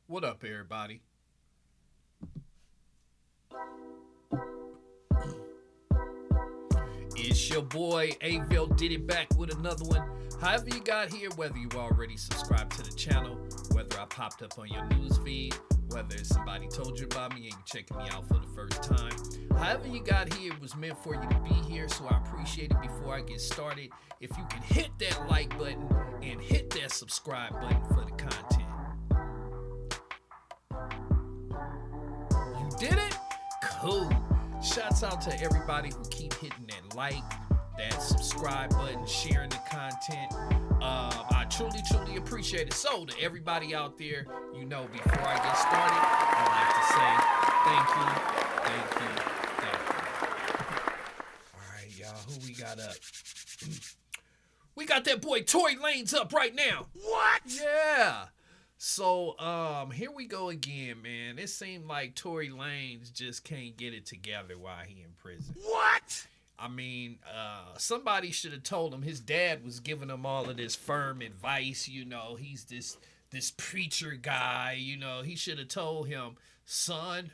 What up, everybody? It's your boy Avil did it back with another one. However you got here, whether you already subscribed to the channel, whether I popped up on your news feed, whether somebody told you about me and you're checking me out for the first time. However you got here, it was meant for you to be here, so I appreciate it. Before I get started, if you can hit that like button and hit that subscribe button for the content. You did it? Cool. Shouts out to everybody who keep hitting that like, that subscribe button, sharing the content. I truly appreciate it. So to everybody out there, before I get started, I'd like to say thank you. All right, y'all, who we got up? We got that boy Tory Lanez up right now. What? Yeah. So here we go again, man. It seemed like Tory Lanez just can't get it together while he in prison. What? I mean, somebody should have told him. His dad was giving him all of this firm advice. He's this preacher guy. He should have told him, son,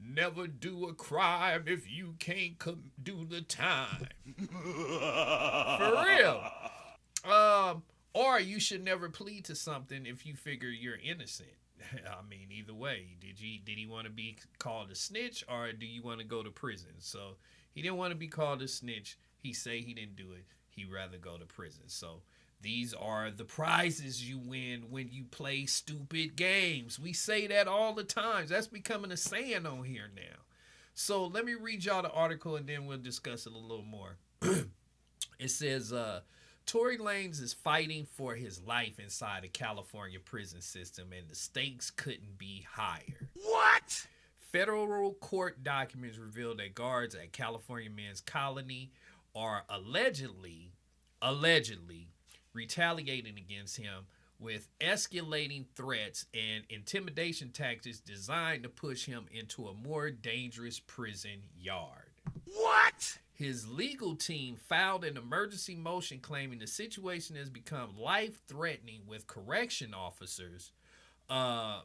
never do a crime if you can't do the time. For real. Or you should never plead to something if you figure you're innocent. I mean, either way, did he want to be called a snitch, or do you want to go to prison? So he didn't want to be called a snitch. He say he didn't do it. He'd rather go to prison. So these are the prizes you win when you play stupid games. We say that all the time. That's becoming a saying on here now. So let me read y'all the article and then we'll discuss it a little more. It says, Tory Lanez is fighting for his life inside a California prison system, and the stakes couldn't be higher. What? Federal court documents reveal that guards at California Men's Colony are allegedly retaliating against him with escalating threats and intimidation tactics designed to push him into a more dangerous prison yard. What? His legal team filed an emergency motion claiming the situation has become life-threatening, with correction officers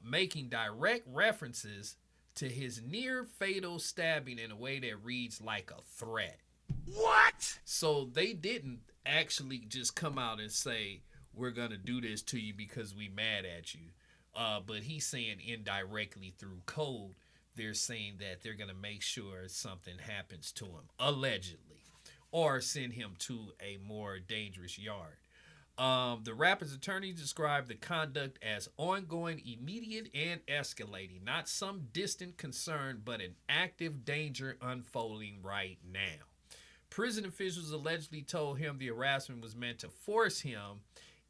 making direct references to his near-fatal stabbing in a way that reads like a threat. What? So they didn't actually just come out and say, we're going to do this to you because we mad at you. But he's saying indirectly through code, they're saying that they're going to make sure something happens to him, allegedly, or send him to a more dangerous yard. The rapper's attorney described the conduct as ongoing, immediate, and escalating, not some distant concern, but an active danger unfolding right now. Prison officials allegedly told him the harassment was meant to force him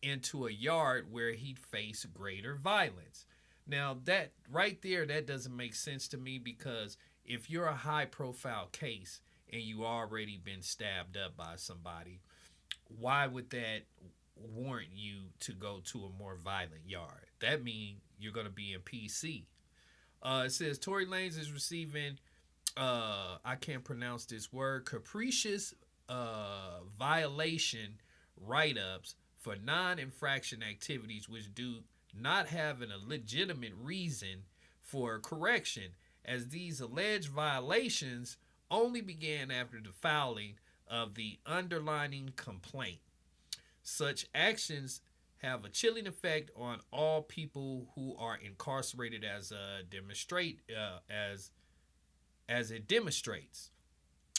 into a yard where he'd face greater violence. Now, that right there, that doesn't make sense to me, because if you're a high-profile case and you already been stabbed up by somebody, why would that warrant you to go to a more violent yard? That means you're going to be in PC. It says Tory Lanez is receiving, I can't pronounce this word, capricious violation write-ups for non-infraction activities which do not having a legitimate reason for correction, as these alleged violations only began after the filing of the underlying complaint. Such actions have a chilling effect on all people who are incarcerated, as it demonstrates.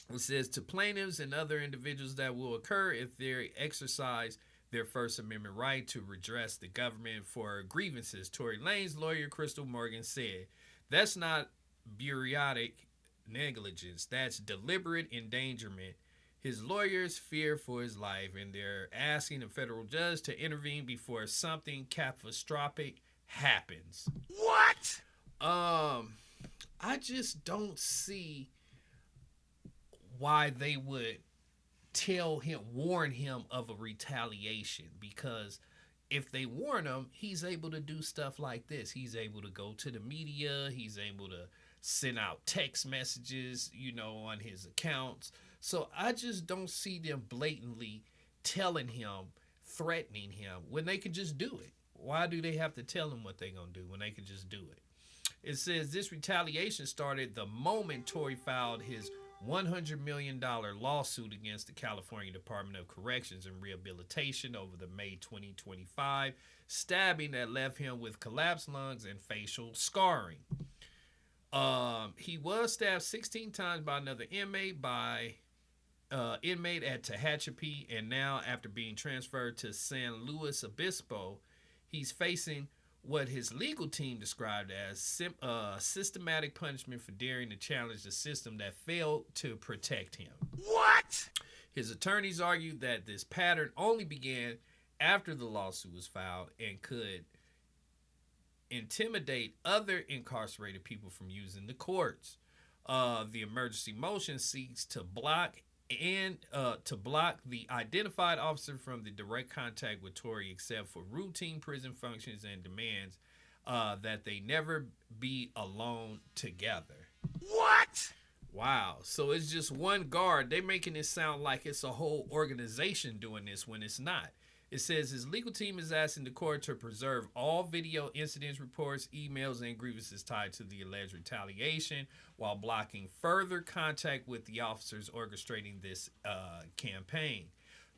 It says to plaintiffs and other individuals that will occur if they exercise their First Amendment right to redress the government for grievances. Tory Lanez's lawyer, Crystal Morgan, said, that's not bureaucratic negligence. That's deliberate endangerment. His lawyers fear for his life, and they're asking a federal judge to intervene before something catastrophic happens. What? I just don't see why they would warn him of a retaliation, because if they warn him, he's able to do stuff like this. He's able to go to the media. He's able to send out text messages, on his accounts. So I just don't see them blatantly telling him, threatening him, when they can just do it. Why do they have to tell him what they're going to do when they can just do it? It says this retaliation started the moment Tory filed his $100 million lawsuit against the California Department of Corrections and Rehabilitation over the May 2025 stabbing that left him with collapsed lungs and facial scarring. He was stabbed 16 times by another inmate at Tehachapi, and now after being transferred to San Luis Obispo, he's facing what his legal team described as systematic punishment for daring to challenge the system that failed to protect him. What? His attorneys argued that this pattern only began after the lawsuit was filed and could intimidate other incarcerated people from using the courts. The emergency motion seeks to block the identified officer from the direct contact with Tory except for routine prison functions and demands that they never be alone together. What? Wow. So it's just one guard. They're making it sound like it's a whole organization doing this when it's not. It says his legal team is asking the court to preserve all video incidents reports, emails, and grievances tied to the alleged retaliation while blocking further contact with the officers orchestrating this campaign.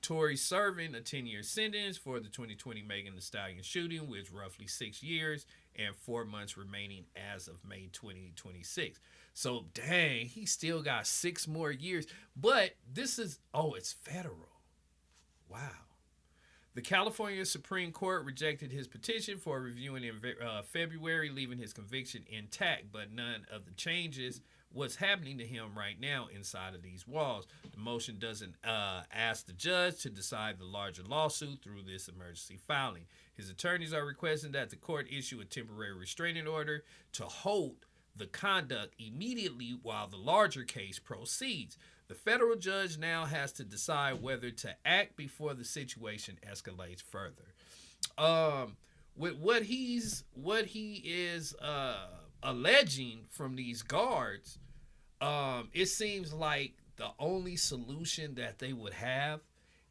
Tory serving a 10-year sentence for the 2020 Megan Thee Stallion shooting, with roughly 6 years and 4 months remaining as of May 2026. So, dang, he still got 6 more years. But this is, it's federal. Wow. The California Supreme Court rejected his petition for reviewing in February, leaving his conviction intact, but none of the changes what's happening to him right now inside of these walls. The motion doesn't ask the judge to decide the larger lawsuit through this emergency filing. His attorneys are requesting that the court issue a temporary restraining order to hold the conduct immediately while the larger case proceeds. The federal judge now has to decide whether to act before the situation escalates further. With what he is alleging from these guards, it seems like the only solution that they would have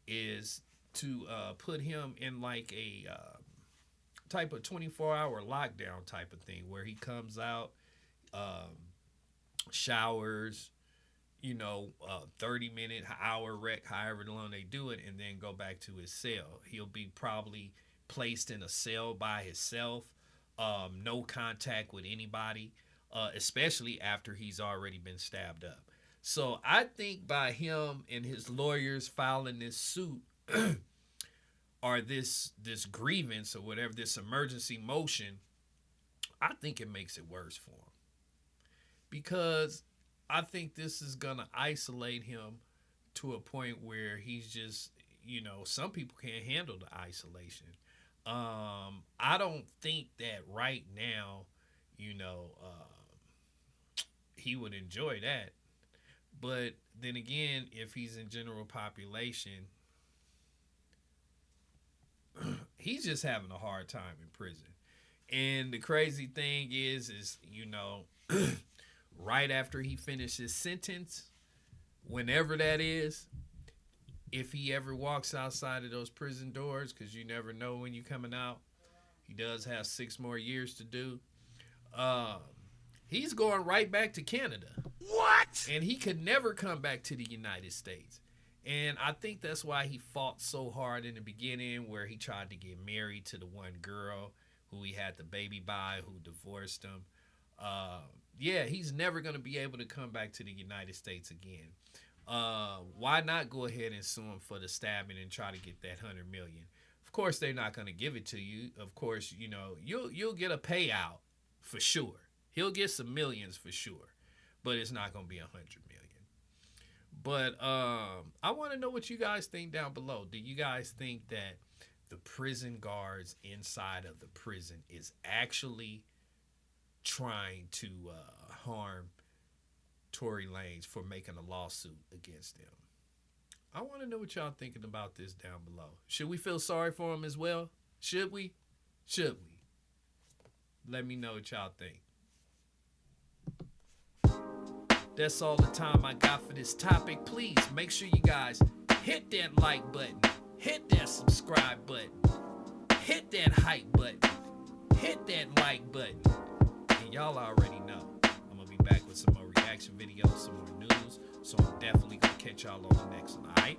is to put him in like a type of 24-hour lockdown type of thing where he comes out, showers, 30-minute, hour rec, however long they do it, and then go back to his cell. He'll be probably placed in a cell by himself, no contact with anybody, especially after he's already been stabbed up. So I think by him and his lawyers filing this suit or this grievance or whatever, this emergency motion, I think it makes it worse for him. Because I think this is going to isolate him to a point where he's just, some people can't handle the isolation. I don't think that right now, he would enjoy that. But then again, if he's in general population, he's just having a hard time in prison. And the crazy thing is, right after he finishes sentence, whenever that is, if he ever walks outside of those prison doors, because you never know when you're coming out, he does have 6 more years to do. He's going right back to Canada. What? And he could never come back to the United States. And I think that's why he fought so hard in the beginning, where he tried to get married to the one girl who he had the baby by, who divorced him. He's never going to be able to come back to the United States again. Why not go ahead and sue him for the stabbing and try to get that $100 million? Of course, they're not going to give it to you. Of course, you'll get a payout for sure. He'll get some millions for sure, but it's not going to be $100 million. But I want to know what you guys think down below. Do you guys think that the prison guards inside of the prison is actually trying to harm Tory Lanez for making a lawsuit against them? I want to know what y'all thinking about this down below. Should we feel sorry for him as well? Should we? Let me know what y'all think. That's all the time I got for this topic. Please make sure you guys hit that like button, hit that subscribe button, hit that hype button, hit that like button, and y'all already know I'm gonna be back with some more reaction videos, some more news. So I'm definitely gonna catch y'all on the next one. All right.